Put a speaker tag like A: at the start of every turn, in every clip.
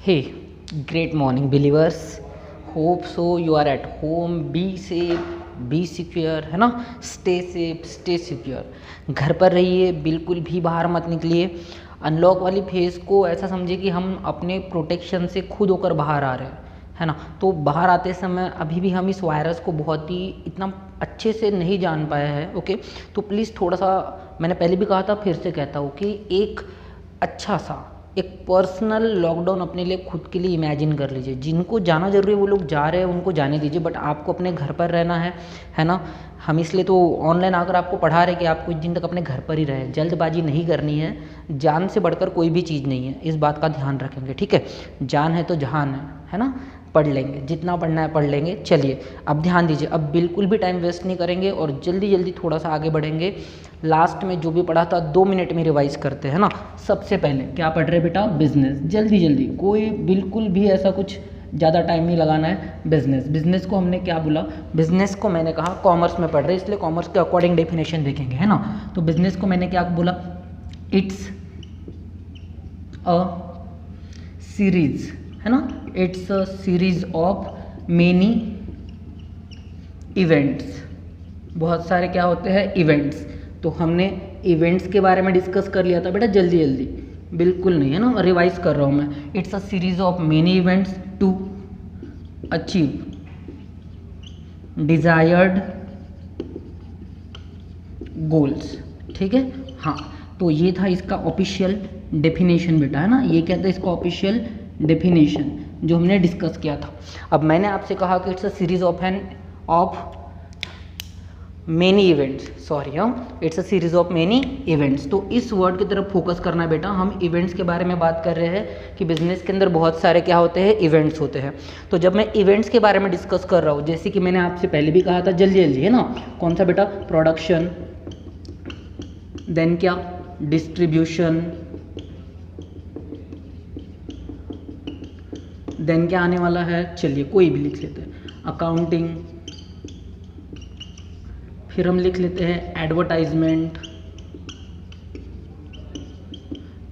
A: Hey, great morning, believers. Hope so you are at home. Be safe, be secure, है ना. Stay safe, stay secure. घर पर रहिए, बिल्कुल भी बाहर मत निकलिए. अनलॉक वाली फेज़ को ऐसा समझिए कि हम अपने प्रोटेक्शन से खुद होकर बाहर आ रहे हैं, है ना. तो बाहर आते समय अभी भी हम इस वायरस को बहुत ही इतना अच्छे से नहीं जान पाए हैं. ओके, तो प्लीज़ थोड़ा सा, मैंने पहले भी कहा था, फिर से कहता हूँ कि एक अच्छा सा एक पर्सनल लॉकडाउन अपने लिए खुद के लिए इमेजिन कर लीजिए. जिनको जाना ज़रूरी है वो लोग जा रहे हैं, उनको जाने दीजिए, बट आपको अपने घर पर रहना है ना. हम इसलिए तो ऑनलाइन आकर आपको पढ़ा रहे कि आप कुछ दिन तक अपने घर पर ही रहें. जल्दबाजी नहीं करनी है, जान से बढ़कर कोई भी चीज़ नहीं है, इस बात का ध्यान रखेंगे. ठीक है, जान है तो जहान है ना. पढ़ लेंगे, जितना पढ़ना है पढ़ लेंगे. चलिए अब ध्यान दीजिए, अब बिल्कुल भी टाइम वेस्ट नहीं करेंगे और जल्दी जल्दी थोड़ा सा आगे बढ़ेंगे. लास्ट में जो भी पढ़ा था 2 मिनट में रिवाइज करते हैं ना. सबसे पहले क्या पढ़ रहे बेटा? बिजनेस. जल्दी जल्दी, कोई बिल्कुल भी ऐसा कुछ ज़्यादा टाइम नहीं लगाना है. बिजनेस, बिजनेस को हमने क्या बोला? बिजनेस को मैंने कहा कॉमर्स में पढ़ रहे, इसलिए कॉमर्स के अकॉर्डिंग डेफिनेशन देखेंगे, है ना. तो बिजनेस को मैंने क्या बोला? इट्स अ सीरीज, है ना. It's a series of many events. बहुत सारे क्या होते हैं? इवेंट्स. तो हमने इवेंट्स के बारे में डिस्कस कर लिया था बेटा. जल्दी जल्दी, बिल्कुल नहीं, है ना. रिवाइज कर रहा हूँ मैं. It's a series of many events to achieve desired goals. ठीक है, हाँ. तो ये था इसका ऑफिशियल डेफिनेशन बेटा, है ना. ये क्या था इसका ऑफिशियल डेफिनेशन जो हमने डिस्कस किया था. अब मैंने आपसे कहा कि it's a series of many events. Sorry, it's a series of many events. तो इस वर्ड की तरफ फोकस करना है बेटा. हम इवेंट्स के बारे में बात कर रहे हैं कि बिजनेस के अंदर बहुत सारे क्या होते हैं? इवेंट्स होते हैं. तो जब मैं इवेंट्स के बारे में डिस्कस कर रहा हूँ, जैसे कि मैंने आपसे पहले भी कहा था, जल्दी जल्दी, है ना. कौन सा बेटा? प्रोडक्शन, देन क्या? डिस्ट्रीब्यूशन, देन क्या आने वाला है? चलिए कोई भी लिख लेते हैं. अकाउंटिंग, फिर हम लिख लेते हैं एडवर्टाइजमेंट,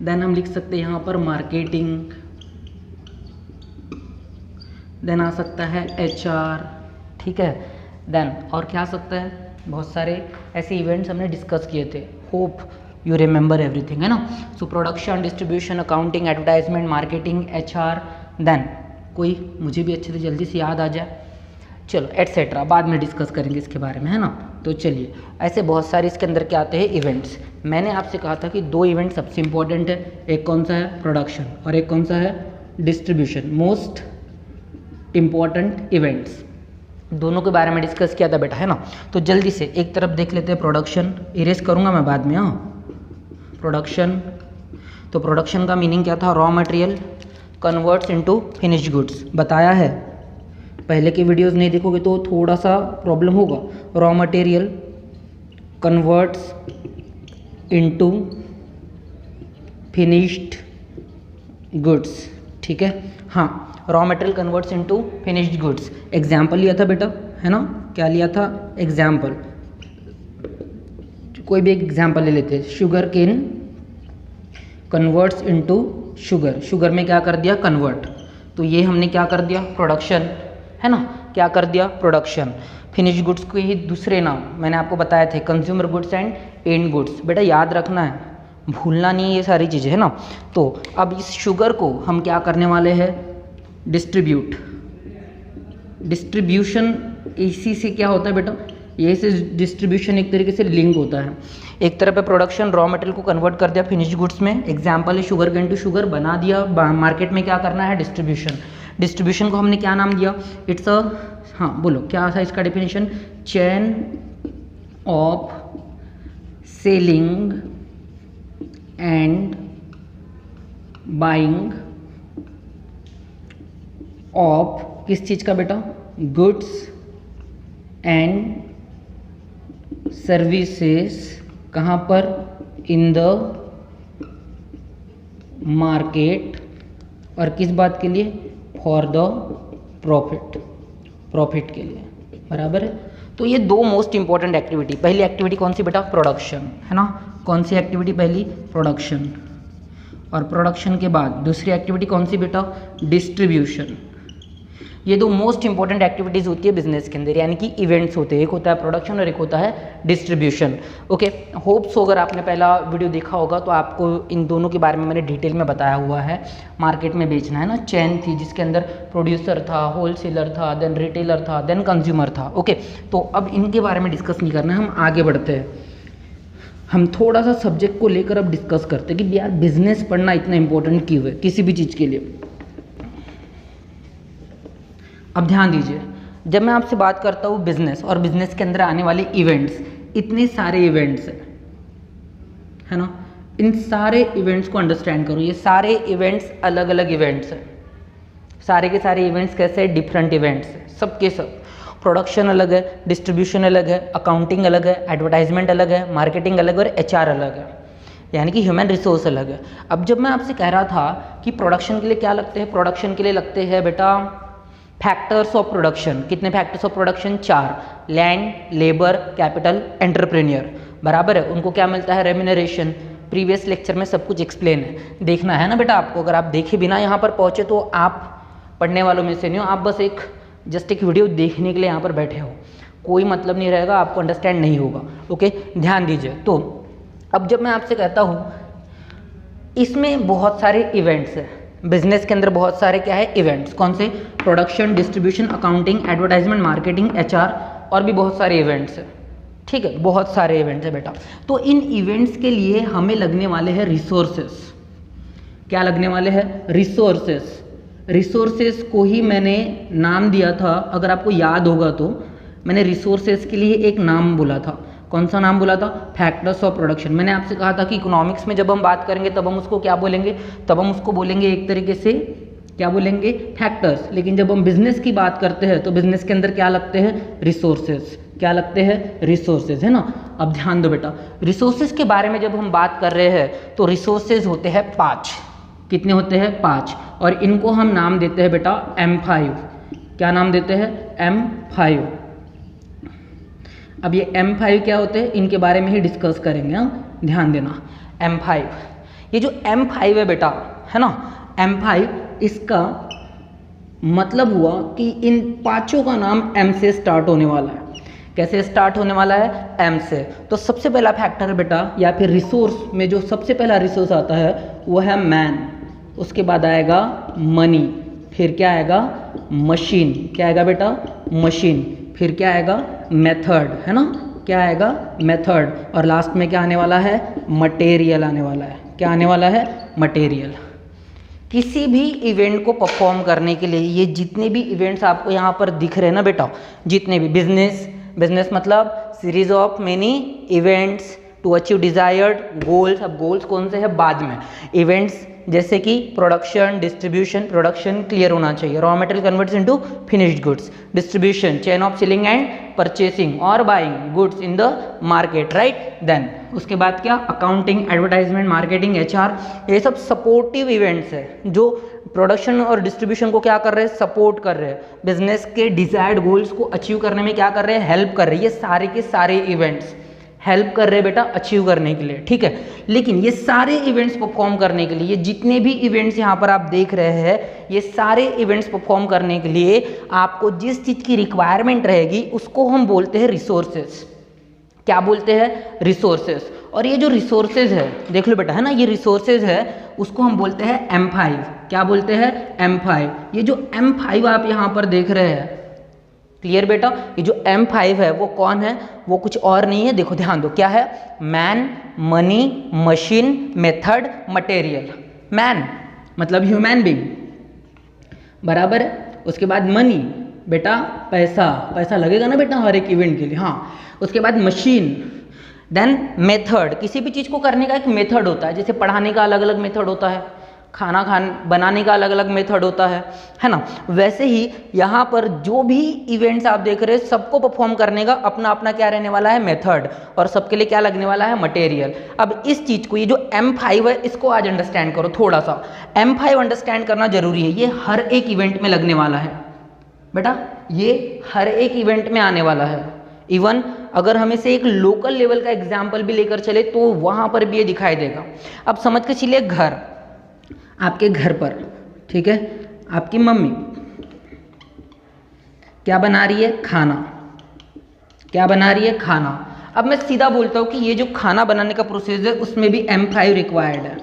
A: देन हम लिख सकते हैं यहाँ पर मार्केटिंग, देन आ सकता है HR. ठीक है, देन और क्या आ सकता है? बहुत सारे ऐसे इवेंट्स हमने डिस्कस किए थे. होप यू रिमेंबर एवरीथिंग, है ना. So production, distribution, accounting, advertisement, marketing, HR, then कोई मुझे भी अच्छे से जल्दी से याद आ जाए. चलो एटसेट्रा बाद में डिस्कस करेंगे इसके बारे में, है ना. तो चलिए, ऐसे बहुत सारे इसके अंदर क्या आते हैं? इवेंट्स. मैंने आपसे कहा था कि 2 इवेंट सबसे इंपॉर्टेंट है. एक कौन सा है? प्रोडक्शन, और एक कौन सा है? डिस्ट्रीब्यूशन. मोस्ट इम्पॉर्टेंट इवेंट्स, दोनों के बारे में डिस्कस किया था बेटा, है ना. तो जल्दी से एक तरफ देख लेते हैं. प्रोडक्शन इरेज करूँगा मैं बाद में. हाँ, प्रोडक्शन. तो प्रोडक्शन का मीनिंग क्या था? Raw material converts into finished goods. बताया है, पहले के वीडियोस नहीं देखोगे तो थोड़ा सा प्रॉब्लम होगा. Raw material converts into finished goods. ठीक है, हाँ. Raw material converts into finished goods. Example लिया था बेटा, है ना. क्या लिया था? एग्जाम्पल. कोई भी एक एग्जाम्पल ले लेते हैं. Sugar cane converts into sugar. Sugar में क्या कर दिया? कन्वर्ट. तो ये हमने क्या कर दिया? प्रोडक्शन, है ना. क्या कर दिया? प्रोडक्शन. फिनिश गुड्स के ही दूसरे नाम मैंने आपको बताए थे, consumer goods and and goods. बेटा याद रखना है, भूलना नहीं है ये सारी चीज़ें, है ना. तो अब इस शुगर को हम क्या करने वाले हैं? डिस्ट्रीब्यूट. डिस्ट्रीब्यूशन इसी से क्या होता है बेटा? ये से डिस्ट्रीब्यूशन एक तरीके से लिंक होता है. एक तरफ है प्रोडक्शन, रॉ मटेरियल को कन्वर्ट कर दिया फिनिश गुड्स में. एग्जाम्पल है शुगर केन टू शुगर बना दिया. मार्केट में क्या करना है? डिस्ट्रीब्यूशन. डिस्ट्रीब्यूशन को हमने क्या नाम दिया? इट्स अ, हाँ बोलो क्या था इसका definition? Chain of selling and buying of किस चीज़ का बेटा? Goods and services. कहाँ पर? इन द मार्केट. और किस बात के लिए? For the profit. प्रॉफिट के लिए, बराबर है. तो ये 2 मोस्ट इंपॉर्टेंट एक्टिविटी. पहली एक्टिविटी कौन सी बेटा? प्रोडक्शन, है ना. कौन सी एक्टिविटी पहली? प्रोडक्शन. और प्रोडक्शन के बाद दूसरी एक्टिविटी कौन सी बेटा, डिस्ट्रीब्यूशन। ये दो मोस्ट इंपॉर्टेंट एक्टिविटीज़ होती है बिजनेस के अंदर, यानी कि इवेंट्स होते हैं, एक होता है प्रोडक्शन और एक होता है डिस्ट्रीब्यूशन। ओके, होप सो अगर आपने पहला वीडियो देखा होगा तो आपको इन दोनों के बारे में मैंने डिटेल में बताया हुआ है। मार्केट में बेचना है ना, चेन थी जिसके अंदर प्रोड्यूसर था, होलसेलर था, देन रिटेलर था, देन कंज्यूमर था। ओके, तो अब इनके बारे में डिस्कस नहीं करना है, हम आगे बढ़ते हैं। हम थोड़ा सा सब्जेक्ट को लेकर अब डिस्कस करते हैं कि यार बिजनेस पढ़ना इतना इंपॉर्टेंट क्यों है किसी भी चीज़ के लिए। अब ध्यान दीजिए, जब मैं आपसे बात करता हूँ बिजनेस और बिजनेस के अंदर आने वाले इवेंट्स, इतने सारे इवेंट्स है ना, इन सारे इवेंट्स को अंडरस्टैंड करो। ये सारे इवेंट्स अलग अलग इवेंट्स हैं, सारे के सारे इवेंट्स कैसे, डिफरेंट इवेंट्स हैं, सबके सब। प्रोडक्शन अलग है, डिस्ट्रीब्यूशन अलग है, अकाउंटिंग अलग है, एडवर्टाइजमेंट अलग है, मार्केटिंग अलग है और एचआर अलग है, यानी कि ह्यूमन रिसोर्स अलग है। अब जब मैं आपसे कह रहा था कि प्रोडक्शन के लिए क्या लगते हैं, प्रोडक्शन के लिए लगते हैं बेटा फैक्टर्स ऑफ प्रोडक्शन। कितने factors of production, 4, land, labour, capital, entrepreneur. बराबर है, उनको क्या मिलता है, रेम्यूनरेशन। प्रीवियस लेक्चर में सब कुछ एक्सप्लेन है, देखना है ना बेटा आपको। अगर आप देखे बिना यहाँ पर पहुँचे तो आप पढ़ने वालों में से नहीं हो, आप बस जस्ट एक वीडियो देखने के लिए यहाँ पर बैठे हो, कोई मतलब नहीं रहेगा, आपको अंडरस्टैंड नहीं होगा। ओके, ध्यान दीजिए। तो अब जब मैं आपसे कहता हूँ इसमें बहुत सारे इवेंट्स हैं, बिजनेस के अंदर बहुत सारे क्या है, इवेंट्स। कौन से, production, distribution, accounting, advertisement, marketing, HR, और भी बहुत सारे इवेंट्स हैं। ठीक है, बहुत सारे इवेंट्स हैं बेटा। तो इन इवेंट्स के लिए हमें लगने वाले हैं रिसोर्सेस। क्या लगने वाले हैं, रिसोर्सेस। रिसोर्सेस को ही मैंने नाम दिया था, अगर आपको याद होगा तो मैंने रिसोर्सेस के लिए एक नाम बोला था। कौन सा नाम बोला था, फैक्टर्स ऑफ प्रोडक्शन। मैंने आपसे कहा था कि इकोनॉमिक्स में जब हम बात करेंगे तब हम उसको क्या बोलेंगे, तब हम उसको बोलेंगे एक तरीके से क्या बोलेंगे, फैक्टर्स। लेकिन जब हम बिजनेस की बात करते हैं तो बिजनेस के अंदर क्या लगते हैं, रिसोर्सेज। क्या लगते हैं, रिसोर्सेज, है ना। अब ध्यान दो बेटा, रिसोर्सेज के बारे में जब हम बात कर रहे हैं तो रिसोर्सेज होते हैं 5। कितने होते हैं, 5, और इनको हम नाम देते हैं बेटा M5। क्या नाम देते हैं, M5। अब ये M5 क्या होते हैं, इनके बारे में ही डिस्कस करेंगे। हाँ, ध्यान देना। M5, ये जो M5 है बेटा, है ना, M5, इसका मतलब हुआ कि इन 5 का नाम M से स्टार्ट होने वाला है। कैसे स्टार्ट होने वाला है, M से। तो सबसे पहला फैक्टर बेटा, या फिर रिसोर्स में जो सबसे पहला रिसोर्स आता है वो है मैन। उसके बाद आएगा मनी, फिर क्या आएगा, मशीन। क्या आएगा बेटा, मशीन। फिर क्या आएगा, मेथड, है ना, क्या आएगा, मेथड। और लास्ट में क्या आने वाला है, मटेरियल आने वाला है। क्या आने वाला है, मटेरियल। किसी भी इवेंट को परफॉर्म करने के लिए ये जितने भी इवेंट्स आपको यहाँ पर दिख रहे हैं ना बेटा, जितने भी बिजनेस मतलब series of many events to achieve desired goals. अब गोल्स कौन से हैं, बाद में। इवेंट्स जैसे कि प्रोडक्शन, डिस्ट्रीब्यूशन, प्रोडक्शन क्लियर होना चाहिए, raw material converts into finished goods, distribution, chain of selling and purchasing और buying goods in the market, right. Then उसके बाद क्या, अकाउंटिंग, एडवर्टाइजमेंट, मार्केटिंग, एचआर, ये सब सपोर्टिव इवेंट्स है जो प्रोडक्शन और डिस्ट्रीब्यूशन को क्या कर रहे हैं, सपोर्ट कर रहे हैं, बिजनेस के डिजायर्ड गोल्स को अचीव करने में क्या कर रहे हैं, हेल्प कर रहे हैं। ये सारे के सारे इवेंट्स हेल्प कर रहे हैं बेटा अचीव करने के लिए, ठीक है। लेकिन ये सारे इवेंट्स परफॉर्म करने के लिए, जितने भी इवेंट्स यहाँ पर आप देख रहे हैं, ये सारे इवेंट्स परफॉर्म करने के लिए आपको जिस चीज़ की रिक्वायरमेंट रहेगी उसको हम बोलते हैं रिसोर्सेज। क्या बोलते हैं, रिसोर्सेज। और ये जो रिसोर्सेज है, देख लो बेटा, है ना, ये रिसोर्सेज है, उसको हम बोलते हैं M5। क्या बोलते हैं, M5। ये जो M5 आप यहाँ पर देख रहे हैं, क्लियर बेटा, ये जो M5 है वो कौन है, वो कुछ और नहीं है। देखो ध्यान दो, क्या है, man, money, machine, method, material. Man मतलब ह्यूमन बीइंग, बराबर है। उसके बाद मनी, बेटा पैसा, पैसा लगेगा ना बेटा हर एक इवेंट के लिए, हाँ। उसके बाद मशीन, देन मेथड, किसी भी चीज़ को करने का एक मेथड होता है, जैसे पढ़ाने का अलग अलग मेथड होता है, खाना बनाने का अलग अलग मेथड होता है ना। वैसे ही यहाँ पर जो भी इवेंट्स आप देख रहे हैं, सबको परफॉर्म करने का अपना अपना क्या रहने वाला है, मेथड, और सबके लिए क्या लगने वाला है, मटेरियल। अब इस चीज़ को, ये जो M5 है, इसको आज अंडरस्टैंड करो थोड़ा सा। M5 अंडरस्टैंड करना जरूरी है, ये हर एक इवेंट में लगने वाला है बेटा, ये हर एक इवेंट में आने वाला है। इवन अगर हमें से एक लोकल लेवल का एग्जाम्पल भी लेकर चले तो वहाँ पर भी ये दिखाई देगा। अब समझ के चलिए घर, आपके घर पर, ठीक है, आपकी मम्मी क्या बना रही है? खाना। क्या बना रही है? खाना। अब मैं सीधा बोलता हूँ कि ये जो खाना बनाने का प्रोसेस है उसमें भी M5 रिक्वायर्ड है।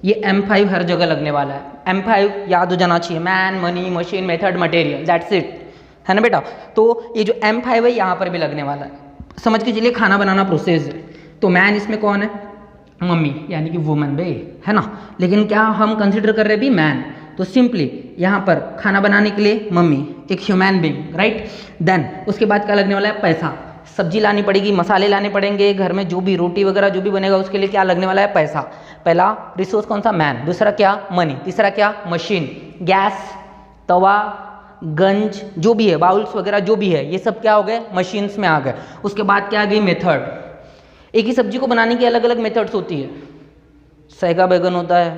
A: ये M5 हर जगह लगने वाला है। M5 याद हो जाना चाहिए, man, money, machine, method, material, that's it, है ना बेटा। तो ये जो M5 है यहाँ पर भी लगने वाला है। समझ के चलिए खाना बनाना प्रोसेस है। तो मैन इसमें कौन है? मम्मी, यानी कि वुमन बे, है ना। लेकिन क्या हम कंसिडर कर रहे हैं भी मैन, तो सिंपली यहाँ पर खाना बनाने के लिए मम्मी, एक ह्यूमन बीइंग, राइट। देन उसके बाद क्या लगने वाला है? पैसा। सब्जी लानी पड़ेगी, मसाले लाने पड़ेंगे, घर में जो भी रोटी वगैरह जो भी बनेगा उसके लिए क्या लगने वाला है? पैसा। पहला रिसोर्स कौन सा? मैन। दूसरा क्या? मनी। तीसरा क्या? मशीन। गैस, तवा, गंज, जो भी है, बाउल्स वगैरह जो भी है, ये सब क्या हो गए? मशीन्स में आ गए। उसके बाद क्या आ गई? मेथड। एक ही सब्जी को बनाने की अलग अलग मेथड्स होती है। सहगा बैगन होता है,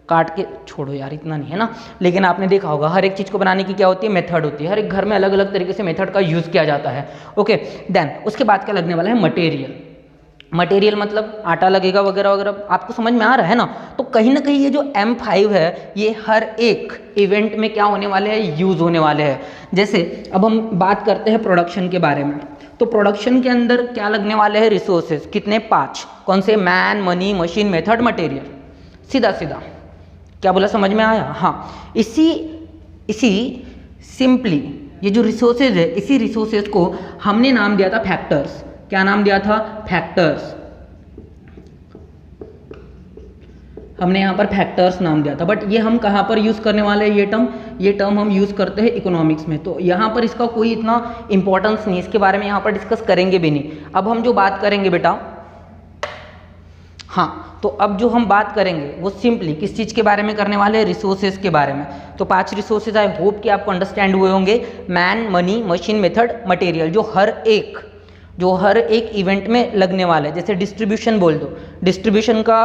A: काट के, छोड़ो यार इतना नहीं है ना, लेकिन आपने देखा होगा हर एक चीज़ को बनाने की क्या होती है? मेथड होती है। हर एक घर में अलग अलग तरीके से मेथड का यूज़ किया जाता है। ओके, देन उसके बाद क्या लगने वाला है? मटेरियल। मटेरियल मतलब आटा लगेगा वगैरह वगैरह, आपको समझ में आ रहा है ना। तो कहीं ना कहीं ये जो M5 है ये हर एक इवेंट में क्या होने वाले हैं? यूज़ होने वाले हैं। जैसे अब हम बात करते हैं प्रोडक्शन के बारे में, तो प्रोडक्शन के अंदर क्या लगने वाले हैं? रिसोर्सेज। कितने? 5। कौन से? Man, money, machine, method, material. सीधा सीधा क्या बोला? समझ में आया? हाँ, इसी सिंपली ये जो रिसोर्सेज है, इसी रिसोर्सेज को हमने नाम दिया था फैक्टर्स। क्या नाम दिया था? फैक्टर्स। हमने यहाँ पर फैक्टर्स नाम दिया था। बट ये हम कहाँ पर यूज़ करने वाले हैं? ये टर्म हम यूज़ करते हैं इकोनॉमिक्स में, तो यहाँ पर इसका कोई इतना इंपॉर्टेंस नहीं, इसके बारे में यहाँ पर डिस्कस करेंगे भी नहीं। अब हम जो बात करेंगे बेटा, हाँ, तो अब जो हम बात करेंगे वो सिंपली किस चीज़ के बारे में करने वाले हैं? रिसोर्सेज के बारे में। तो 5 रिसोर्सेज आई होप कि आपको अंडरस्टैंड हुए होंगे। Man, money, machine, method, material, जो हर एक इवेंट में लगने वाला है। जैसे डिस्ट्रीब्यूशन बोल दो, डिस्ट्रीब्यूशन का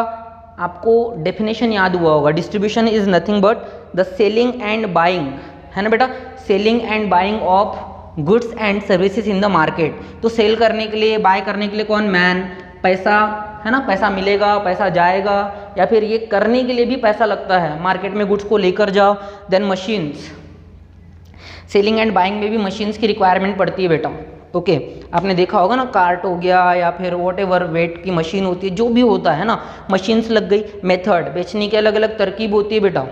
A: आपको डेफिनेशन याद हुआ होगा। Distribution is nothing but the selling and buying, है ना बेटा, selling and buying of goods and services in the market. तो सेल करने के लिए, बाय करने के लिए कौन? मैन। पैसा, है ना, पैसा मिलेगा, पैसा जाएगा, या फिर ये करने के लिए भी पैसा लगता है, मार्केट में गुड्स को लेकर जाओ। Then machines, selling and buying में भी मशीन्स की रिक्वायरमेंट पड़ती है बेटा। ओके, आपने देखा होगा ना, कार्ट हो गया या फिर वॉटेवर वेट की मशीन होती है, जो भी होता है ना, मशीन्स लग गई। मेथड, बेचने की अलग अलग तरकीब होती है बेटा,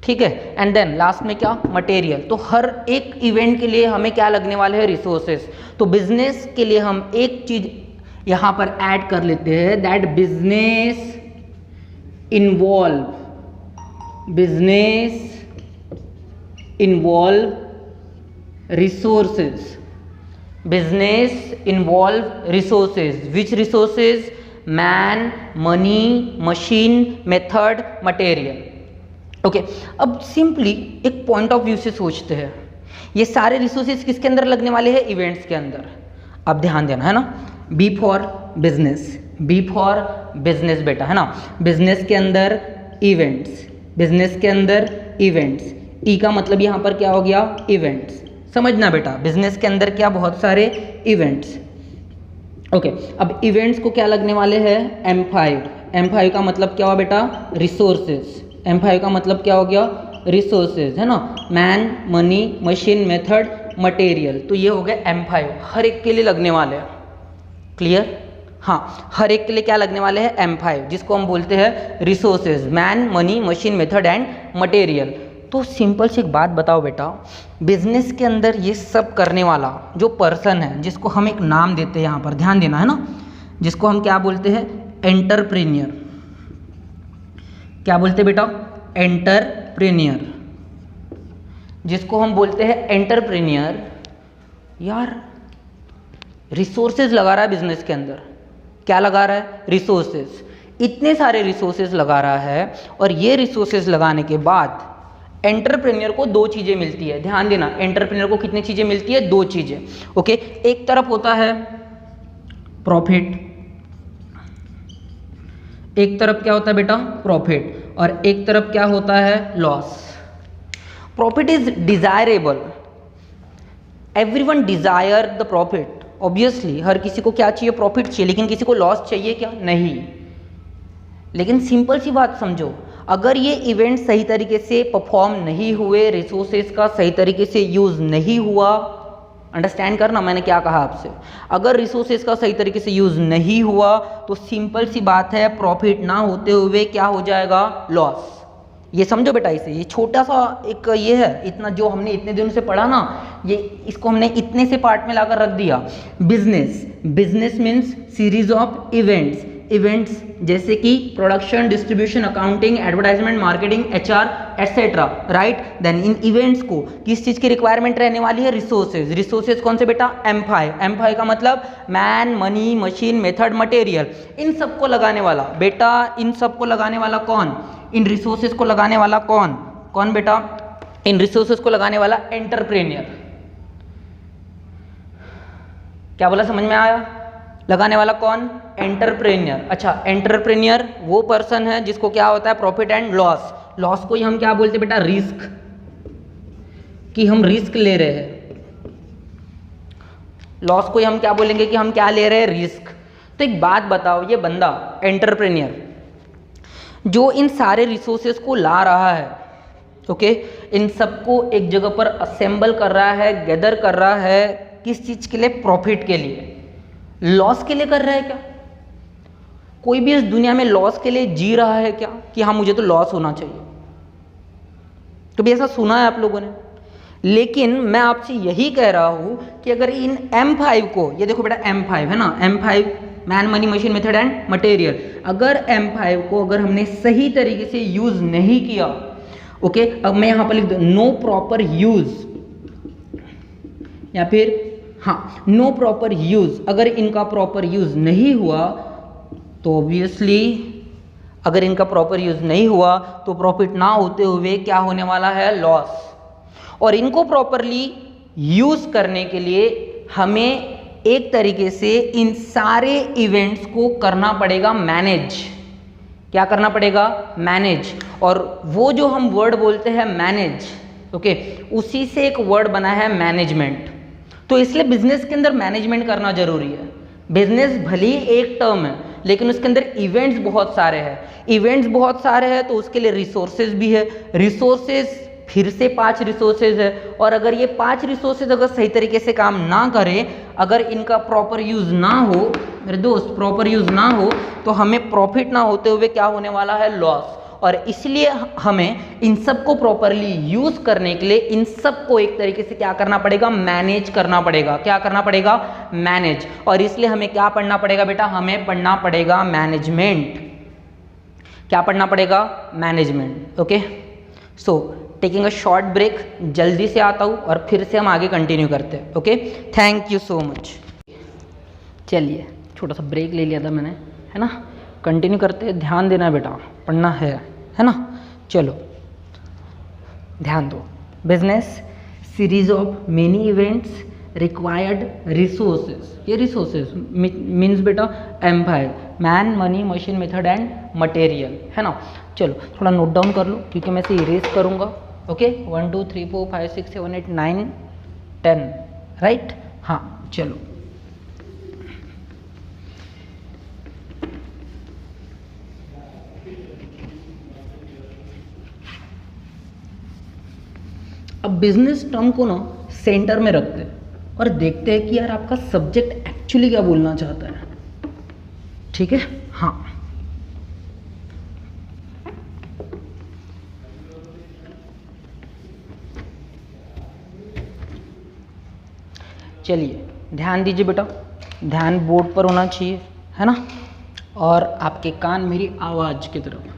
A: ठीक है। एंड देन लास्ट में क्या? मटेरियल। तो हर एक इवेंट के लिए हमें क्या लगने वाले हैं? रिसोर्सेज। तो बिजनेस के लिए हम एक चीज यहाँ पर ऐड कर लेते हैं, that business involve resources. Business involve resources. Which resources? Man, money, machine, method, material. Okay, अब सिंपली एक पॉइंट ऑफ व्यू से सोचते हैं, ये सारे रिसोर्सेज किसके अंदर लगने वाले हैं? इवेंट्स के अंदर। अब ध्यान देना, है ना, B for business, B for business बेटा, है ना। बिजनेस के अंदर इवेंट्स, बिजनेस के अंदर इवेंट्स। ई का मतलब यहाँ पर क्या हो गया? इवेंट्स। समझना बेटा, बिजनेस के अंदर क्या? बहुत सारे इवेंट्स। ओके, अब इवेंट्स को क्या लगने वाले हैं? M5। M5 का मतलब क्या हुआ बेटा? रिसोर्सेज। M5 का मतलब क्या हो गया? रिसोर्सेज, है ना। Man, money, machine, method, material. तो ये हो गया M5, हर एक के लिए लगने वाले हैं। क्लियर? हाँ, हर एक के लिए क्या लगने वाले हैं? M5, जिसको हम बोलते हैं resources, man, money, machine, method and material. तो सिंपल सी एक बात बताओ बेटा, बिजनेस के अंदर ये सब करने वाला जो पर्सन है, जिसको हम एक नाम देते हैं, यहाँ पर ध्यान देना, है ना, जिसको हम क्या बोलते हैं? एंटरप्रेन्योर। क्या बोलते हैं बेटा? एंटरप्रेन्योर, जिसको हम बोलते हैं एंटरप्रेन्योर। यार रिसोर्सेज लगा रहा है बिजनेस के अंदर। क्या लगा रहा है? रिसोर्सेज। इतने सारे रिसोर्सेज लगा रहा है, और ये रिसोर्सेज लगाने के बाद एंटरप्रेन्योर को 2 चीज़ें मिलती है। ध्यान देना, एंटरप्रेन्योर को कितनी चीज़ें मिलती है? 2 चीज़ें। ओके, एक तरफ होता है प्रॉफिट, एक तरफ क्या होता है बेटा? प्रॉफिट, और एक तरफ क्या होता है? Loss. Profit is desirable, everyone desire the profit. Obviously हर किसी को क्या चाहिए? प्रॉफिट चाहिए। लेकिन किसी को लॉस चाहिए क्या? नहीं। लेकिन सिंपल सी बात समझो, अगर ये इवेंट सही तरीके से परफॉर्म नहीं हुए, रिसोर्सेज का सही तरीके से यूज़ नहीं हुआ, अंडरस्टैंड करना मैंने क्या कहा आपसे, अगर रिसोर्सेज का सही तरीके से यूज़ नहीं हुआ तो सिंपल सी बात है, प्रॉफिट ना होते हुए क्या हो जाएगा, लॉस। ये समझो बेटा, इसे ये छोटा सा एक ये है, इतना जो हमने इतने दिनों से पढ़ा ना, ये इसको हमने इतने से पार्ट में लाकर रख दिया। Business, business means series of events, events जैसे कि production, distribution, accounting, advertisement, marketing, HR etcetera, right. Then इन इवेंट्स को किस चीज़ की रिक्वायरमेंट रहने वाली है, रिसोर्सेज। रिसोर्सेज कौन से बेटा, M5, M5 का मतलब man, money, machine, method, material, इन सबको लगाने वाला बेटा, इन सबको लगाने वाला कौन, इन रिसोर्सेज को लगाने वाला कौन, कौन बेटा, इन रिसोर्सेज को लगाने वाला एंटरप्रेन्योर। क्या बोला, समझ में आया, लगाने वाला कौन, एंटरप्रेन्योर। अच्छा, एंटरप्रेन्योर वो पर्सन है जिसको क्या होता है, प्रॉफिट एंड लॉस। लॉस को ही हम क्या बोलते हैं बेटा, रिस्क, कि हम रिस्क ले रहे हैं। लॉस को ही हम क्या बोलेंगे, कि हम क्या ले रहे हैं, रिस्क। तो एक बात बताओ, ये बंदा एंटरप्रेन्योर जो इन सारे रिसोर्सेज को ला रहा है, ओके, इन सबको एक जगह पर असेंबल कर रहा है, गैदर कर रहा है, किस चीज के लिए, प्रॉफिट के लिए, लॉस के लिए कर रहा है क्या? कोई भी इस दुनिया में लॉस के लिए जी रहा है क्या, कि हाँ मुझे तो लॉस होना चाहिए? कभी ऐसा सुना है आप लोगों ने? लेकिन मैं आपसे यही कह रहा हूं कि अगर इन M5 को, ये देखो बेटा M5 है ना, M5 man, money, machine, method and material, अगर M5 को अगर हमने सही तरीके से यूज नहीं किया, ओके, अब मैं यहां पर लिख दूं नो प्रॉपर यूज, या फिर हाँ नो प्रॉपर यूज, अगर इनका प्रॉपर यूज नहीं हुआ तो ऑब्वियसली, अगर इनका प्रॉपर यूज नहीं हुआ तो प्रॉफिट ना होते हुए क्या होने वाला है, लॉस। और इनको प्रॉपरली यूज करने के लिए हमें एक तरीके से इन सारे इवेंट्स को करना पड़ेगा मैनेज। क्या करना पड़ेगा, मैनेज। और वो जो हम वर्ड बोलते हैं मैनेज, ओके, उसी से एक वर्ड बना है मैनेजमेंट। तो इसलिए बिजनेस के अंदर मैनेजमेंट करना जरूरी है। बिजनेस भले ही एक टर्म है लेकिन उसके अंदर इवेंट्स बहुत सारे हैं, इवेंट्स बहुत सारे हैं तो उसके लिए रिसोर्सेज भी है, रिसोर्सेज फिर से 5 रिसोर्सेज है। और अगर ये 5 रिसोर्सेज अगर सही तरीके से काम ना करें, अगर इनका प्रॉपर यूज ना हो मेरे दोस्त, प्रॉपर यूज ना हो, तो हमें प्रॉफिट ना होते हुए क्या होने वाला है, लॉस। और इसलिए हमें इन सब को प्रॉपरली यूज करने के लिए इन सब को एक तरीके से क्या करना पड़ेगा, मैनेज करना पड़ेगा। क्या करना पड़ेगा, मैनेज। और इसलिए हमें क्या पढ़ना पड़ेगा बेटा, हमें पढ़ना पड़ेगा मैनेजमेंट। क्या पढ़ना पड़ेगा, management. Okay, so taking a short break, जल्दी से आता हूँ और फिर से हम आगे कंटिन्यू करते हैं। Okay, thank you so much. चलिए, छोटा सा ब्रेक ले लिया था मैंने, है ना, कंटिन्यू करते हैं। ध्यान देना बेटा, पढ़ना है ना। चलो ध्यान दो। Business series of many events required resources, ये रिसोर्सेज मीन्स बेटा M5 man, money, machine, method and material, है ना। चलो थोड़ा नोट डाउन कर लो क्योंकि मैं इसे इरेज करूँगा। Okay, 1 2 3 4 5 6 7 8 9 10, right. हाँ चलो, अब बिजनेस टर्म को ना सेंटर में रखते हैं और देखते हैं कि यार आपका सब्जेक्ट एक्चुअली क्या बोलना चाहता है। ठीक है, हाँ चलिए ध्यान दीजिए बेटा, ध्यान बोर्ड पर होना चाहिए, है ना, और आपके कान मेरी आवाज़ की तरफ।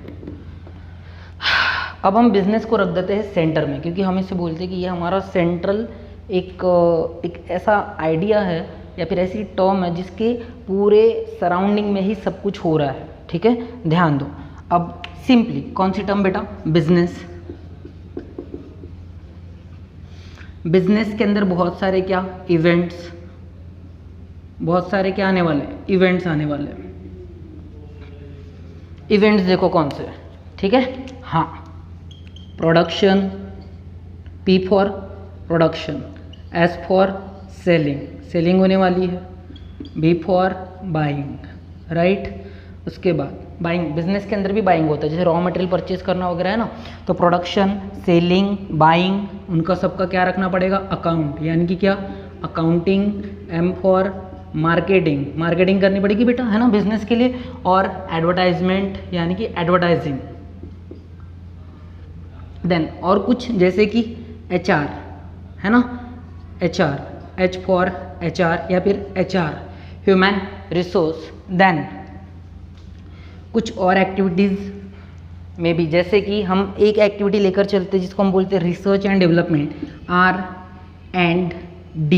A: अब हम बिजनेस को रख देते हैं सेंटर में, क्योंकि हम इसे बोलते हैं कि ये हमारा सेंट्रल एक ऐसा आइडिया है या फिर ऐसी टर्म है जिसके पूरे सराउंडिंग में ही सब कुछ हो रहा है। ठीक है, ध्यान दो। अब सिंपली कौन सी टर्म बेटा, बिजनेस। बिजनेस के अंदर बहुत सारे क्या, इवेंट्स, बहुत सारे क्या आने वाले, इवेंट्स आने वाले। इवेंट्स देखो कौन से, ठीक है, हाँ, production, P for production, S for selling, selling होने वाली है, B फॉर बाइंग, राइट। उसके बाद बाइंग, बिजनेस के अंदर भी बाइंग होता है, जैसे रॉ मटेरियल परचेज करना वगैरह है ना, तो प्रोडक्शन, सेलिंग, बाइंग, उनका सबका क्या रखना पड़ेगा, अकाउंट, यानी कि क्या, accounting. M for marketing, marketing करनी पड़ेगी बेटा, है ना, बिजनेस के लिए। और एडवर्टाइजमेंट यानी कि एडवर्टाइजिंग। देन और कुछ जैसे कि HR, है ना, HR, H फॉर HR या फिर HR, ह्यूमन रिसोर्स। देन कुछ और एक्टिविटीज़ में भी, जैसे कि हम एक एक्टिविटी लेकर चलते हैं जिसको हम बोलते हैं research and development, R&D,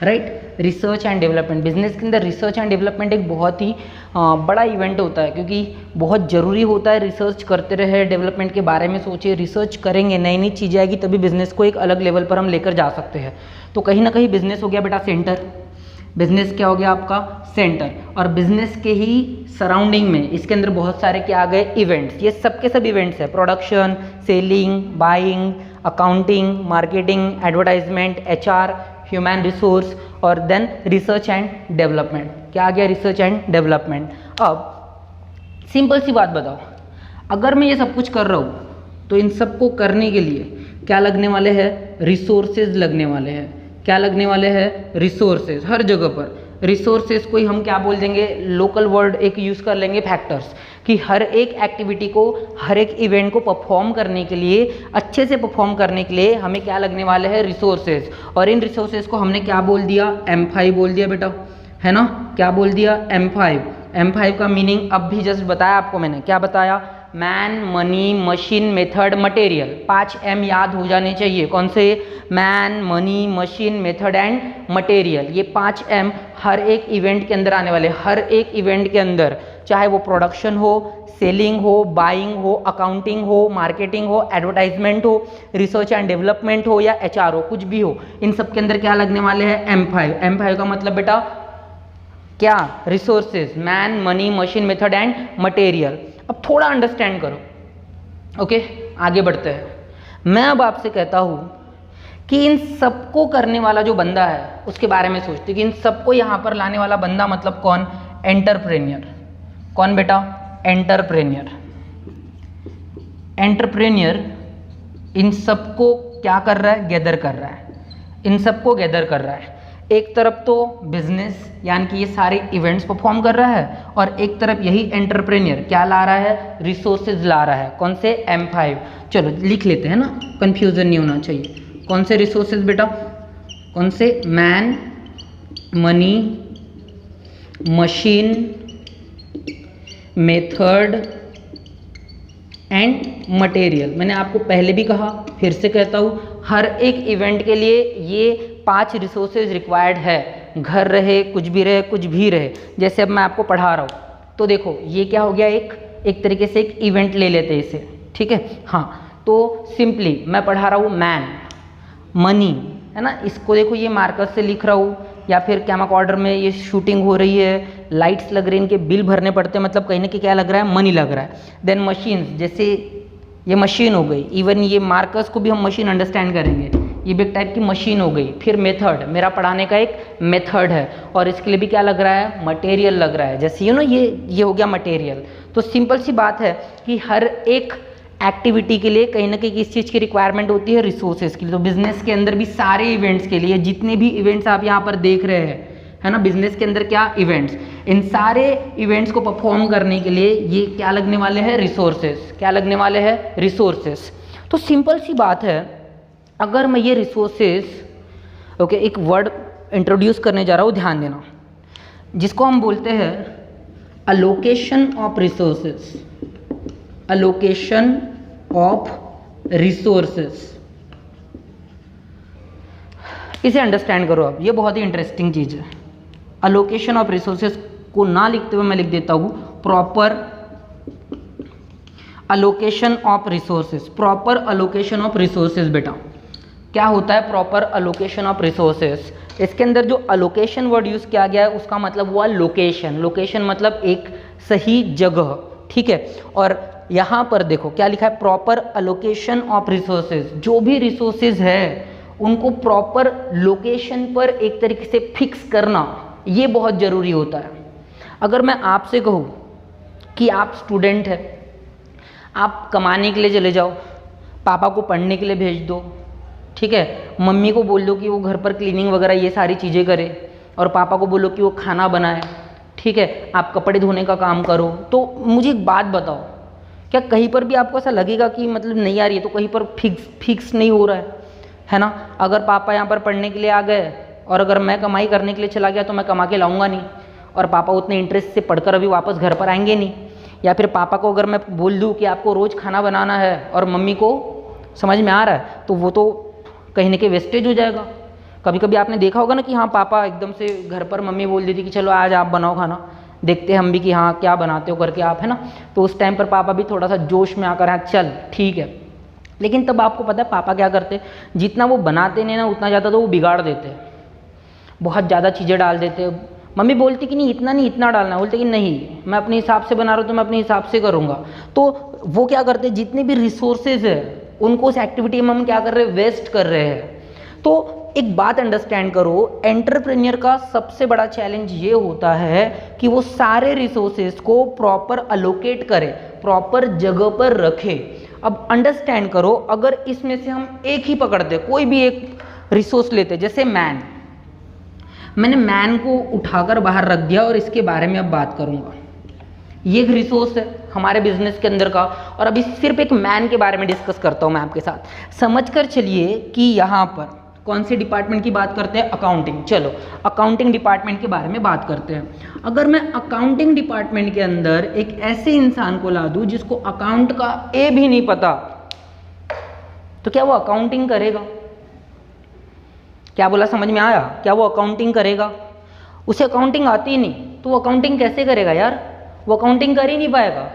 A: right, research and development. Business के अंदर रिसर्च एंड डेवलपमेंट एक बहुत ही बड़ा इवेंट होता है, क्योंकि बहुत ज़रूरी होता है रिसर्च करते रहे, डेवलपमेंट के बारे में सोचे, रिसर्च करेंगे, नई नई चीज़ें आएगी, तभी बिजनेस को एक अलग लेवल पर हम लेकर जा सकते हैं। तो कहीं ना कहीं बिजनेस हो गया बेटा सेंटर, बिजनेस क्या हो गया आपका, सेंटर। और बिजनेस के ही सराउंडिंग में इसके अंदर बहुत सारे क्या आ गए, इवेंट्स। ये सब के सब इवेंट्स है, production, selling, buying, accounting, marketing, advertisement, HR, human resource, और देन रिसर्च एंड डेवलपमेंट। क्या आ गया, रिसर्च एंड डेवलपमेंट। अब सिंपल सी बात बताओ, अगर मैं ये सब कुछ कर रहा हूँ तो इन सबको करने के लिए क्या लगने वाले हैं, रिसोर्सेज लगने वाले हैं। क्या लगने वाले हैं, रिसोर्सेज। हर जगह पर रिसोर्सेज को ही हम क्या बोल देंगे, लोकल वर्ड एक यूज़ कर लेंगे, फैक्टर्स, कि हर एक एक्टिविटी को, हर एक इवेंट को परफॉर्म करने के लिए, अच्छे से परफॉर्म करने के लिए हमें क्या लगने वाले हैं, रिसोर्सेज। और इन रिसोर्सेज को हमने क्या बोल दिया, M5 बोल दिया बेटा, है ना, क्या बोल दिया, M5। M5 का मीनिंग अब भी जस्ट बताया आपको मैंने, क्या बताया, man, money, machine, method, material. 5M याद हो जाने चाहिए, कौन से, man, money, machine, method and material. ये 5M हर एक इवेंट के अंदर आने वाले, हर एक इवेंट के अंदर, चाहे वो प्रोडक्शन हो, सेलिंग हो, बाइंग हो, अकाउंटिंग हो, मार्केटिंग हो, एडवर्टाइजमेंट हो, रिसर्च एंड डेवलपमेंट हो या HR हो, कुछ भी हो, इन सब के अंदर क्या लगने वाले हैं, M5। M5 का मतलब बेटा क्या, resources, man, money, machine, method and material. अब थोड़ा अंडरस्टैंड करो, ओके, आगे बढ़ते हैं। मैं अब आपसे कहता हूँ कि इन सबको करने वाला जो बंदा है उसके बारे में सोचते कि इन सबको यहाँ पर लाने वाला बंदा मतलब कौन, एंटरप्रेन्योर। कौन बेटा, एंटरप्रेन्योर। एंटरप्रेन्योर इन सबको क्या कर रहा है, गैदर कर रहा है, इन सबको गैदर कर रहा है। एक तरफ तो बिजनेस यानी कि ये सारे इवेंट्स परफॉर्म कर रहा है, और एक तरफ यही एंटरप्रेन्योर क्या ला रहा है, रिसोर्सेज ला रहा है। कौन से, M5। चलो लिख लेते हैं ना, कंफ्यूजन नहीं होना चाहिए। कौन से रिसोर्सेज बेटा, कौन से, man, money, machine, method and material. मैंने आपको पहले भी कहा, फिर से कहता हूँ, हर एक इवेंट के लिए ये 5 रिसोर्सेज रिक्वायर्ड है, घर रहे, कुछ भी रहे, कुछ भी रहे। जैसे अब मैं आपको पढ़ा रहा हूँ तो देखो ये क्या हो गया, एक तरीके से एक इवेंट ले लेते हैं इसे, ठीक है। हाँ, तो सिंपली मैं पढ़ा रहा हूँ मैन, मनी, है ना, इसको देखो ये मार्कर से लिख रहा हूँ, या फिर कैमक ऑर्डर में ये शूटिंग हो रही है, लाइट्स लग रही हैं, इनके बिल भरने पड़ते हैं, मतलब कहीं ना कहीं क्या लग रहा है, मनी लग रहा है। देन मशीन, जैसे ये मशीन हो गई, इवन ये मार्कर्स को भी हम मशीन अंडरस्टैंड करेंगे, ये भी एक टाइप की मशीन हो गई। फिर मेथड, मेरा पढ़ाने का एक मेथड है, और इसके लिए भी क्या लग रहा है, मटेरियल लग रहा है। जैसे ये हो गया मटेरियल। तो सिंपल सी बात है कि हर एक एक्टिविटी के लिए कहीं ना कहीं किस चीज़ की रिक्वायरमेंट होती है, रिसोर्सेज की। तो बिजनेस के अंदर भी सारे इवेंट्स के लिए, जितने भी इवेंट्स आप यहाँ पर देख रहे हैं, है ना, बिजनेस के अंदर क्या इवेंट्स, इन सारे इवेंट्स को परफॉर्म करने के लिए ये क्या लगने वाले हैं, रिसोर्सेज। क्या लगने वाले हैं, रिसोर्सेज। तो सिंपल सी बात है, अगर मैं ये रिसोर्सेज, ओके, एक वर्ड इंट्रोड्यूस करने जा रहा हूँ, ध्यान देना, जिसको हम बोलते हैं allocation of resources. Allocation of resources, इसे अंडरस्टैंड करो अब, ये बहुत ही इंटरेस्टिंग चीज़ है। अलोकेशन ऑफ रिसोर्सेज को ना लिखते हुए मैं लिख देता हूँ proper allocation of resources. Proper allocation of resources बेटा क्या होता है, प्रॉपर अलोकेशन ऑफ रिसोर्सेज। इसके अंदर जो अलोकेशन वर्ड यूज़ किया गया है उसका मतलब हुआ लोकेशन। लोकेशन मतलब एक सही जगह, ठीक है। और यहाँ पर देखो क्या लिखा है, प्रॉपर अलोकेशन ऑफ रिसोर्सेज। जो भी रिसोर्सेज है उनको प्रॉपर लोकेशन पर एक तरीके से फिक्स करना, ये बहुत ज़रूरी होता है। अगर मैं आपसे कहूँ कि आप स्टूडेंट हैं, आप कमाने के लिए चले जाओ, पापा को पढ़ने के लिए भेज दो, ठीक है, मम्मी को बोल दो कि वो घर पर क्लीनिंग वगैरह ये सारी चीज़ें करे, और पापा को बोलो कि वो खाना बनाए, ठीक है, आप कपड़े धोने का काम करो। तो मुझे एक बात बताओ, क्या कहीं पर भी आपको ऐसा लगेगा कि मतलब नहीं आ रही है, तो कहीं पर फिक्स नहीं हो रहा है ना? अगर पापा यहाँ पर पढ़ने के लिए आ गए और अगर मैं कमाई करने के लिए चला गया तो मैं कमा के लाऊंगा नहीं, और पापा उतने इंटरेस्ट से पढ़कर अभी वापस घर पर आएंगे नहीं। या फिर पापा को अगर मैं बोल दूँ कि आपको रोज़ खाना बनाना है और मम्मी को समझ में आ रहा है, तो वो तो कहीं ना कहीं वेस्टेज हो जाएगा। कभी कभी आपने देखा होगा ना कि हाँ पापा एकदम से घर पर मम्मी बोल देती कि चलो आज आप बनाओ खाना, देखते हैं हम भी कि हाँ क्या बनाते हो करके आप, है ना? तो उस टाइम पर पापा भी थोड़ा सा जोश में आकर हाँ चल ठीक है। लेकिन तब आपको पता है पापा क्या करते, जितना वो बनाते नहीं ना उतना ज़्यादा तो वो बिगाड़ देते, बहुत ज़्यादा चीज़ें डाल देते। मम्मी बोलती कि नहीं इतना नहीं इतना डालना, बोलते कि नहीं मैं अपने हिसाब से बना रहा हूँ तो मैं अपने हिसाब से करूँगा। तो वो क्या करते, जितने भी रिसोर्सेज है उनको उस एक्टिविटी में हम क्या कर रहे हैं, वेस्ट कर रहे हैं। तो एक बात अंडरस्टैंड करो, एंटरप्रेन्योर का सबसे बड़ा चैलेंज ये होता है कि वो सारे रिसोर्सेज को प्रॉपर अलोकेट करे, प्रॉपर जगह पर रखे। अब अंडरस्टैंड करो, अगर इसमें से हम एक ही पकड़ते, कोई भी एक रिसोर्स लेते, जैसे मैंने मैन को उठाकर बाहर रख दिया और इसके बारे में अब बात करूंगा। ये एक रिसोर्स है हमारे बिजनेस के अंदर का, और अभी सिर्फ एक मैन के बारे में डिस्कस करता हूं मैं आपके साथ। समझकर चलिए कि यहाँ पर कौन से डिपार्टमेंट की बात करते हैं, अकाउंटिंग। चलो अकाउंटिंग डिपार्टमेंट के बारे में बात करते हैं। अगर मैं अकाउंटिंग डिपार्टमेंट के अंदर एक ऐसे इंसान को ला दूं जिसको अकाउंट का ए भी नहीं पता, तो क्या वो अकाउंटिंग करेगा? क्या बोला, समझ में आया? क्या वो अकाउंटिंग करेगा? उसे अकाउंटिंग आती ही नहीं, तो वो अकाउंटिंग कैसे करेगा यार? वो अकाउंटिंग कर ही नहीं पाएगा।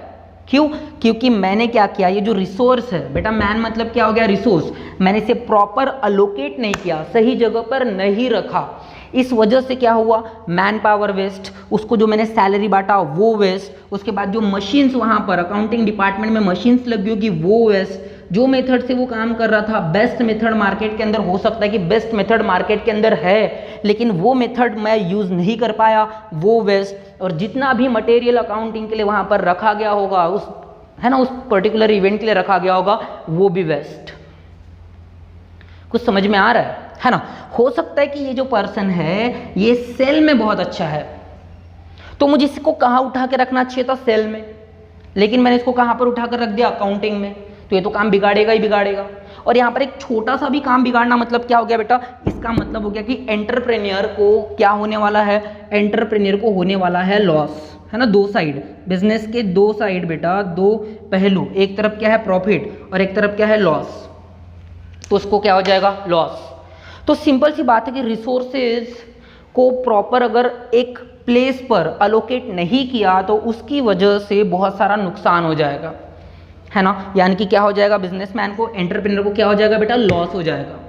A: क्यों? क्योंकि मैंने क्या किया, ये जो रिसोर्स है बेटा, मैन मतलब क्या हो गया, रिसोर्स, मैंने इसे प्रॉपर अलोकेट नहीं किया, सही जगह पर नहीं रखा। इस वजह से क्या हुआ, मैन पावर वेस्ट, उसको जो मैंने सैलरी बांटा वो वेस्ट, उसके बाद जो मशीन्स वहाँ पर अकाउंटिंग डिपार्टमेंट में मशीन्स लगी होगी वो वेस्ट, जो मेथड से वो काम कर रहा था, बेस्ट मेथड मार्केट के अंदर हो सकता है कि बेस्ट मेथड मार्केट के अंदर है लेकिन वो मेथड मैं यूज नहीं कर पाया, वो वेस्ट, और जितना भी मटेरियल अकाउंटिंग के लिए वहां पर रखा गया होगा, उस है ना, उस पर्टिकुलर इवेंट के लिए रखा गया होगा, वो भी वेस्ट। कुछ समझ में आ रहा है ना? हो सकता है कि ये जो पर्सन है ये सेल में बहुत अच्छा है, तो मुझे इसको कहाँ उठा के रखना चाहिए था, सेल में, लेकिन मैंने इसको कहाँ पर उठाकर रख दिया, अकाउंटिंग में, तो ये तो काम बिगाड़ेगा ही बिगाड़ेगा। और यहाँ पर एक छोटा सा भी काम बिगाड़ना मतलब क्या हो गया बेटा, इसका मतलब हो गया कि एंटरप्रेन्योर को क्या होने वाला है, एंटरप्रेन्योर को होने वाला है लॉस, है ना? दो साइड, बिजनेस के दो साइड बेटा, दो पहलू, एक तरफ क्या है प्रॉफिट और एक तरफ क्या है लॉस, तो उसको क्या हो जाएगा, लॉस। तो सिंपल सी बात है कि रिसोर्सेज को प्रॉपर अगर एक प्लेस पर अलोकेट नहीं किया तो उसकी वजह से बहुत सारा नुकसान हो जाएगा, है ना? यानी कि क्या हो जाएगा, बिजनेसमैन को, एंटरप्रेन्योर को क्या हो जाएगा बेटा, लॉस हो जाएगा।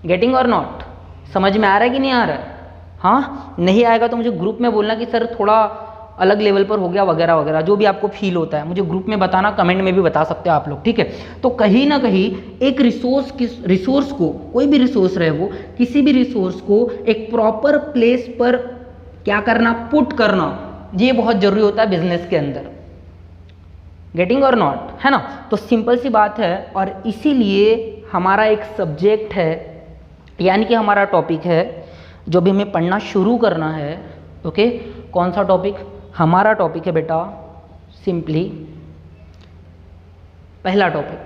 A: गेटिंग और नॉट? समझ में आ रहा है कि नहीं आ रहा है? हाँ, नहीं आएगा तो मुझे ग्रुप में बोलना कि सर थोड़ा अलग लेवल पर हो गया वगैरह वगैरह, जो भी आपको फील होता है मुझे ग्रुप में बताना, कमेंट में भी बता सकते हो आप लोग, ठीक है? तो कहीं ना कहीं एक रिसोर्स को, कोई भी रिसोर्स रहे वो, किसी भी रिसोर्स को एक प्रॉपर प्लेस पर क्या करना, पुट करना, ये बहुत जरूरी होता है बिजनेस के अंदर। गेटिंग और नॉट, है ना? तो सिंपल सी बात है, और इसीलिए हमारा एक सब्जेक्ट है, यानी कि हमारा टॉपिक है जो भी हमें पढ़ना शुरू करना है। ओके, कौन सा टॉपिक? हमारा टॉपिक है बेटा सिंपली, पहला टॉपिक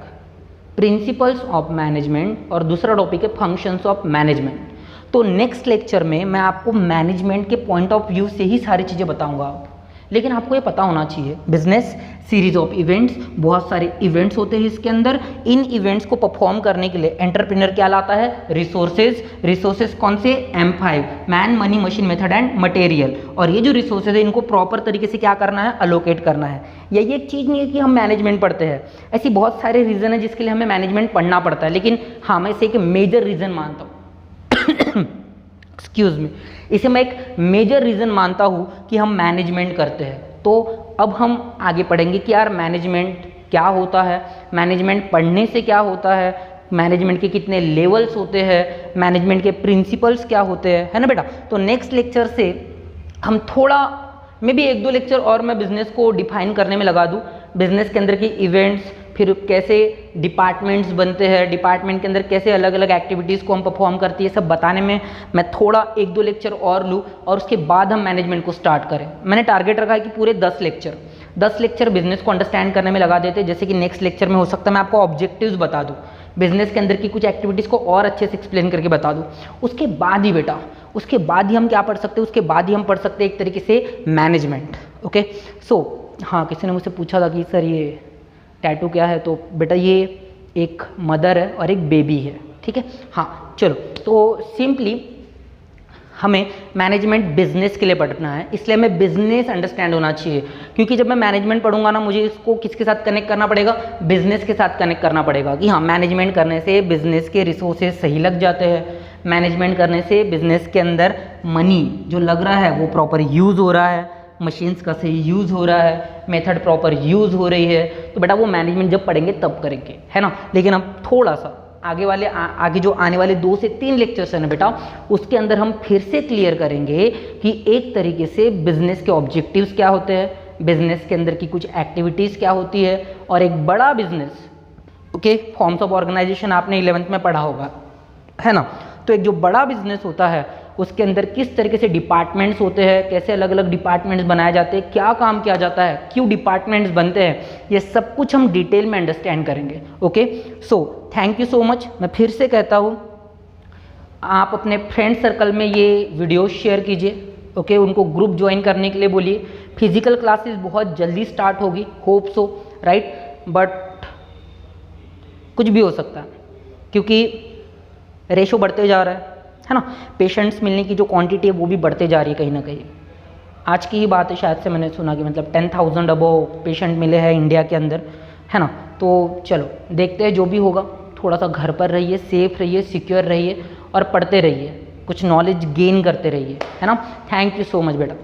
A: प्रिंसिपल्स ऑफ मैनेजमेंट और दूसरा टॉपिक है फंक्शंस ऑफ मैनेजमेंट। तो नेक्स्ट लेक्चर में मैं आपको मैनेजमेंट के पॉइंट ऑफ व्यू से ही सारी चीज़ें बताऊंगा, लेकिन आपको ये पता होना चाहिए बिजनेस सीरीज ऑफ इवेंट्स, बहुत सारे इवेंट्स होते हैं इसके अंदर। इन इवेंट्स को परफॉर्म करने के लिए एंटरप्रेन्योर क्या लाता है, रिसोर्सेज कौन से, M5, man money machine method and material. और ये जो रिसोर्सेज है इनको प्रॉपर तरीके से क्या करना है, अलोकेट करना है। यही एक चीज़ नहीं है कि हम मैनेजमेंट पढ़ते हैं, ऐसी बहुत सारे रीज़न है जिसके लिए हमें मैनेजमेंट पढ़ना पड़ता है, लेकिन हाँ मैं इसे एक मेजर रीज़न मानता हूँ एक्सक्यूज मी, इसे मैं एक मेजर रीज़न मानता हूँ कि हम मैनेजमेंट करते हैं। तो अब हम आगे पढ़ेंगे कि यार मैनेजमेंट क्या होता है, मैनेजमेंट पढ़ने से क्या होता है, मैनेजमेंट के कितने लेवल्स होते हैं, मैनेजमेंट के प्रिंसिपल्स क्या होते हैं, है ना बेटा? तो नेक्स्ट लेक्चर से हम थोड़ा मे भी 1-2 लेक्चर और मैं बिजनेस को डिफाइन करने में लगा दूँ, बिजनेस के अंदर की इवेंट्स, फिर कैसे डिपार्टमेंट्स बनते हैं, डिपार्टमेंट के अंदर कैसे अलग अलग एक्टिविटीज़ को हम परफॉर्म करती है, सब बताने में मैं थोड़ा 1-2 लेक्चर और लूँ और उसके बाद हम मैनेजमेंट को स्टार्ट करें। मैंने टारगेट रखा है कि पूरे 10 लेक्चर बिजनेस को अंडरस्टैंड करने में लगा देते हैं। जैसे कि नेक्स्ट लेक्चर में हो सकता है मैं आपको ऑब्जेक्टिव्स बता दूँ, बिजनेस के अंदर की कुछ एक्टिविटीज़ को और अच्छे से एक्सप्लेन करके बता दूँ। उसके बाद ही बेटा, उसके बाद ही हम क्या पढ़ सकते हैं, उसके बाद ही हम पढ़ सकते हैं एक तरीके से मैनेजमेंट। ओके, सो हाँ, किसी ने मुझसे पूछा था कि सर ये टैटू क्या है, तो बेटा ये एक मदर है और एक बेबी है, ठीक है। हाँ चलो, तो सिंपली हमें मैनेजमेंट बिजनेस के लिए पढ़ना है, इसलिए हमें बिजनेस अंडरस्टैंड होना चाहिए, क्योंकि जब मैं मैनेजमेंट पढ़ूंगा ना, मुझे इसको किसके साथ कनेक्ट करना पड़ेगा, बिजनेस के साथ कनेक्ट करना पड़ेगा कि हाँ, मैनेजमेंट करने से बिजनेस के रिसोर्सेज सही लग जाते हैं, मैनेजमेंट करने से बिजनेस के अंदर मनी जो लग रहा है वो प्रॉपर यूज़ हो रहा है, मशीन्स का सही यूज़ हो रहा है, मेथड प्रॉपर यूज़ हो रही है, तो बेटा वो मैनेजमेंट जब पढ़ेंगे तब करेंगे, है ना। लेकिन अब थोड़ा सा आगे जो आने वाले 2 से 3 लेक्चर्स हैं ना बेटा, उसके अंदर हम फिर से क्लियर करेंगे कि एक तरीके से बिजनेस के ऑब्जेक्टिव्स क्या होते हैं, बिजनेस के अंदर की कुछ एक्टिविटीज़ क्या होती है, और एक बड़ा business, okay, forms of organisation आपने 11th में पढ़ा होगा, है ना। तो एक जो बड़ा बिजनेस होता है उसके अंदर किस तरीके से डिपार्टमेंट्स होते हैं, कैसे अलग अलग डिपार्टमेंट्स बनाए जाते हैं, क्या काम किया जाता है, क्यों डिपार्टमेंट्स बनते हैं, ये सब कुछ हम डिटेल में अंडरस्टैंड करेंगे। Okay, so thank you so much. मैं फिर से कहता हूँ, आप अपने फ्रेंड सर्कल में ये वीडियो शेयर कीजिए, ओके, उनको ग्रुप ज्वाइन करने के लिए बोलिए। फिजिकल क्लासेस बहुत जल्दी स्टार्ट होगी, होप सो, राइट, बट कुछ भी हो सकता है क्योंकि रेशो बढ़ते जा रहा है ना, पेशेंट्स मिलने की जो क्वांटिटी है वो भी बढ़ते जा रही है कहीं ना कहीं। आज की ही बात है, शायद से मैंने सुना कि मतलब 10,000 अबव पेशेंट मिले हैं इंडिया के अंदर, है ना। तो चलो देखते हैं, जो भी होगा, थोड़ा सा घर पर रहिए, सेफ रहिए, सिक्योर रहिए और पढ़ते रहिए, कुछ नॉलेज गेन करते रहिए, है ना। थैंक यू सो मच बेटा।